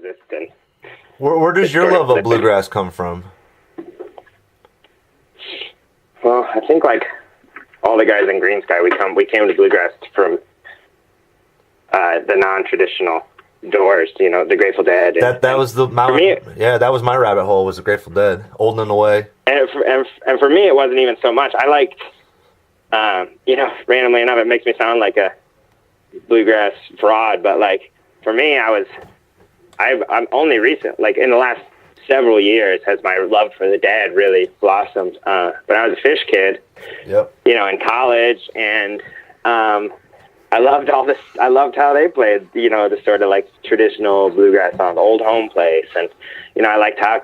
exist. And Where does your love of bluegrass come from? Well, I think like all the guys in Greensky, we came to bluegrass from the non-traditional Doors, the Grateful Dead. That was that was my rabbit hole, was the Grateful Dead, Old and Away. And for me, it wasn't even so much. I liked, randomly enough, it makes me sound like a bluegrass fraud, but like for me, I'm only recent, like in the last several years, has my love for the Dead really blossomed. But I was a Phish kid, in college, and I loved all this. I loved how they played, the sort of like traditional bluegrass songs, Old Home Place, and I liked how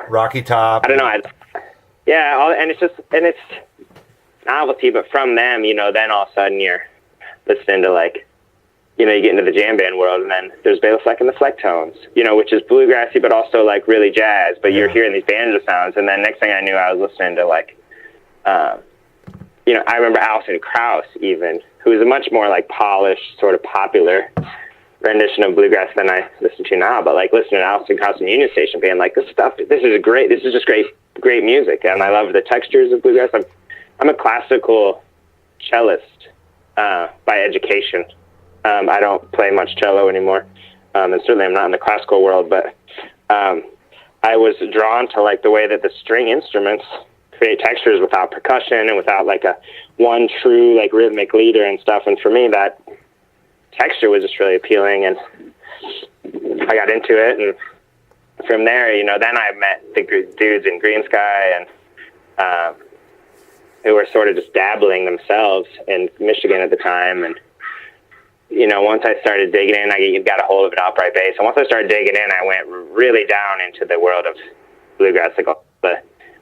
Rocky Top. I don't know. And it's novelty, but from them, then all of a sudden you're listening to like, you get into the jam band world, and then there's Bela Fleck and the Flecktones, which is bluegrassy, but also like really jazz. But you're hearing these banjo sounds, and then next thing I knew, I was listening to like, I remember Alison Krauss even, who is a much more like polished, sort of popular rendition of bluegrass than I listen to now. But like listening to Alison Krauss and Union Station being like, this is just great music, and I love the textures of bluegrass. I'm a classical cellist by education. I don't play much cello anymore, and certainly I'm not in the classical world. But I was drawn to like the way that the string instruments create textures without percussion and without like a one true like rhythmic leader and stuff. And for me, that texture was just really appealing, and I got into it. And from there, then I met the dudes in Greensky and who were sort of just dabbling themselves in Michigan at the time. And once I started digging in, I got a hold of an upright bass. And once I started digging in, I went really down into the world of bluegrass.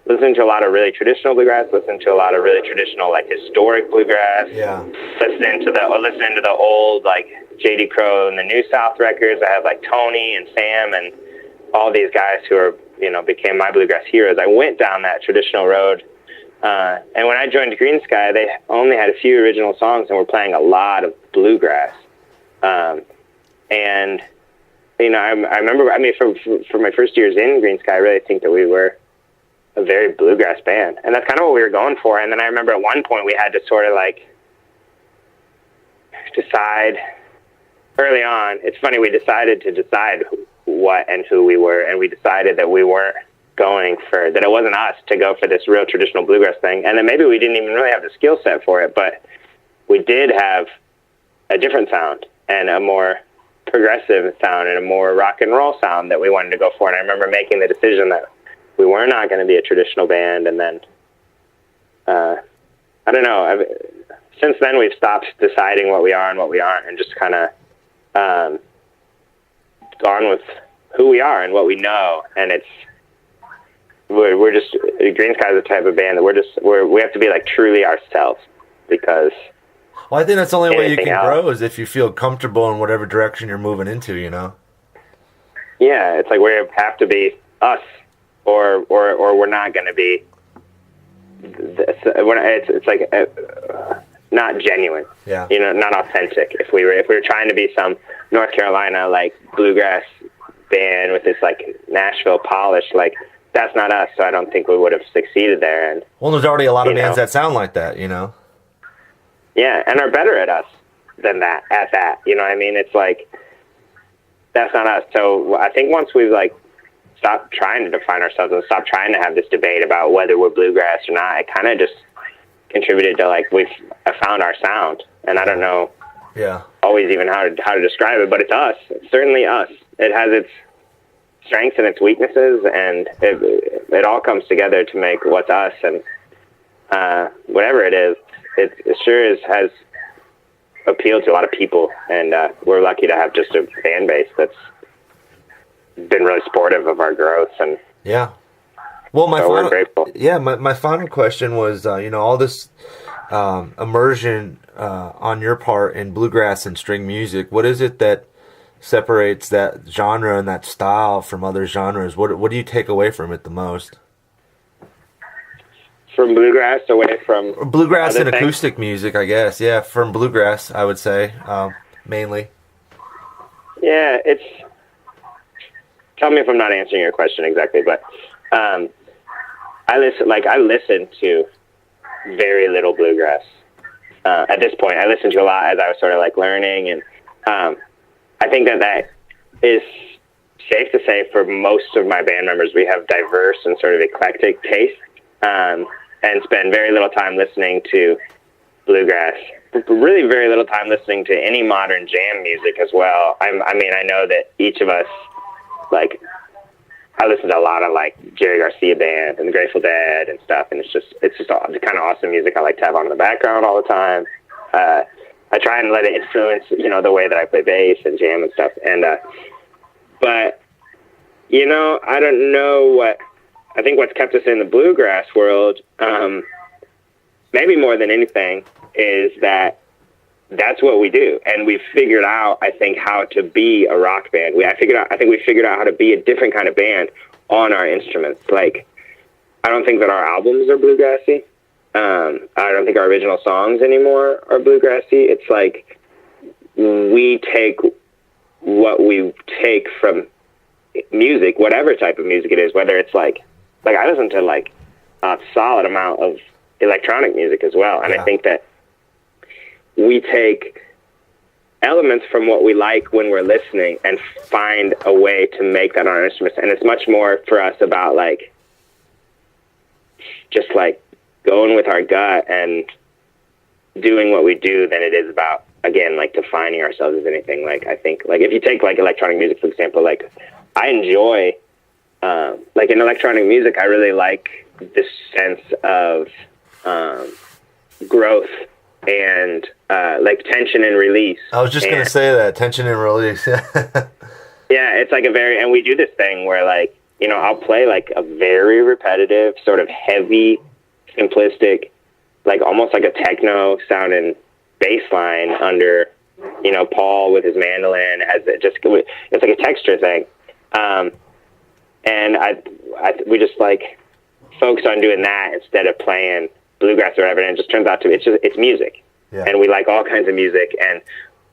Listening to a lot of really traditional bluegrass, listening to a lot of really traditional, like historic bluegrass. Yeah. Listening to the old, like J.D. Crowe and the New South records. I have like Tony and Sam and all these guys who are, became my bluegrass heroes. I went down that traditional road. And when I joined Greensky, they only had a few original songs and were playing a lot of bluegrass. I remember, for my first years in Greensky, I really think that we were a very bluegrass band. And that's kind of what we were going for. And then I remember at one point we had to sort of like decide early on. It's funny, we decided to decide what and who we were, and we decided that we weren't going for, that it wasn't us to go for this real traditional bluegrass thing. And then maybe we didn't even really have the skill set for it, but we did have a different sound and a more progressive sound and a more rock and roll sound that we wanted to go for. And I remember making the decision that we were not going to be a traditional band. And then, I don't know, since then we've stopped deciding what we are and what we aren't, and just kind of gone with who we are and what we know. And we're just, Greensky is the type of band that we have to be like truly ourselves, because I think that's the only way you can grow is if you feel comfortable in whatever direction you're moving into, Yeah, it's like we have to be us, or we're not going to be. It's like not genuine. Yeah. Not authentic. If we were trying to be some North Carolina like bluegrass band with this like Nashville polish, like that's not us. So I don't think we would have succeeded there. And there's already a lot of bands that sound like that, Yeah, and are better at us than that. At that, It's like that's not us. So I think once we've like stopped trying to define ourselves and stopped trying to have this debate about whether we're bluegrass or not, it kind of just contributed to like I found our sound, and I don't know always even how to describe it, but it's us. It's certainly us. It has its strengths and its weaknesses, and it all comes together to make what's us. And whatever it is, it sure has appealed to a lot of people, and we're lucky to have just a fan base that's been really supportive of our growth. And well, we're grateful. My final question was, all this immersion on your part in bluegrass and string music, what is it that separates that genre and that style from other genres? What do you take away from it the most? From bluegrass, away from bluegrass and acoustic music, I guess. Yeah, from bluegrass, I would say mainly. Yeah, tell me if I'm not answering your question exactly, but I listen to very little bluegrass. At this point, I listen to a lot as I was sort of like learning, and I think that is safe to say for most of my band members, we have diverse and sort of eclectic tastes, and spend very little time listening to bluegrass. Really very little time listening to any modern jam music as well. I mean, I know that each of us, like, I listen to a lot of like Jerry Garcia Band and the Grateful Dead and stuff, and it's just all the kind of awesome music I like to have on in the background all the time. I try and let it influence, the way that I play bass and jam and stuff. And but I don't know I think what's kept us in the bluegrass world, maybe more than anything, is that's what we do, and we've figured out, I think, how to be a rock band. I think we figured out how to be a different kind of band on our instruments. Like, I don't think that our albums are bluegrassy. I don't think our original songs anymore are bluegrassy. It's like we take what we take from music, whatever type of music it is, whether it's like I listen to like a solid amount of electronic music as well, and I think that we take elements from what we like when we're listening and find a way to make that on our instruments. And it's much more for us about like, just like going with our gut and doing what we do than it is about, again, like defining ourselves as anything. Like, I think like if you take like electronic music, for example, like I enjoy, like in electronic music, I really like this sense of growth and like tension and release. I was just going to say that, tension and release. Yeah, it's like and we do this thing where like, I'll play like a very repetitive, sort of heavy, simplistic, like almost like a techno sounding bass line under, Paul with his mandolin. It's like a texture thing. And we just like focus on doing that instead of playing bluegrass or whatever, and it just turns out it's music. Yeah. And we like all kinds of music, and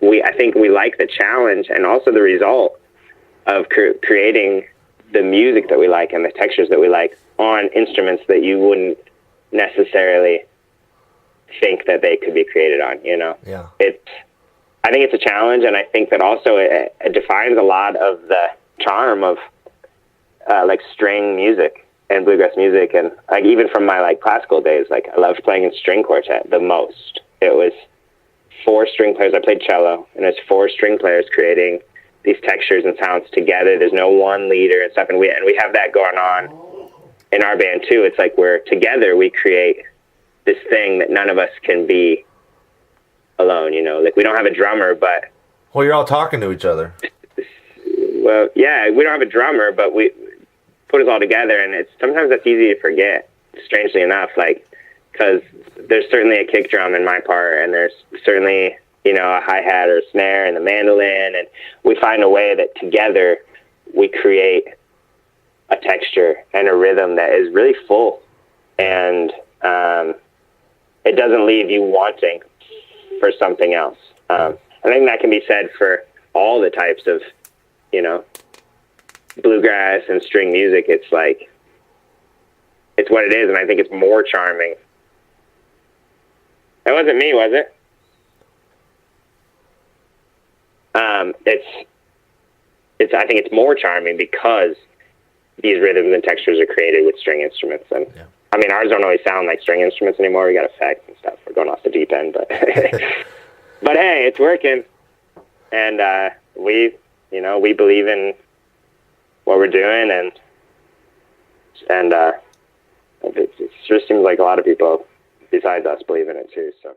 I think we like the challenge and also the result of creating the music that we like and the textures that we like on instruments that you wouldn't necessarily think that they could be created on, Yeah. I think it's a challenge, and I think that also it defines a lot of the charm of like string music and bluegrass music. And like even from my like classical days, like I loved playing in string quartet the most. It was 4 string players. I played cello, and it's 4 string players creating these textures and sounds together. There's no one leader and stuff, and we have that going on in our band too. It's like we're together, we create this thing that none of us can be alone. Like we don't have a drummer, but you're all talking to each other. Well, yeah, we don't have a drummer, but we put us all together, and sometimes that's easy to forget, strangely enough, like, because there's certainly a kick drum in my part, and there's certainly, a hi-hat or a snare and the mandolin, and we find a way that together we create a texture and a rhythm that is really full, and it doesn't leave you wanting for something else. I think that can be said for all the types of, bluegrass and string music. It's like, it's what it is, and I think it's more charming. That wasn't me, was it? I think it's more charming because these rhythms and textures are created with string instruments, and I mean, ours don't always sound like string instruments anymore. We got effects and stuff. We're going off the deep end, but but hey, it's working, and we believe in what we're doing, and it just seems like a lot of people besides us believe in it too. So.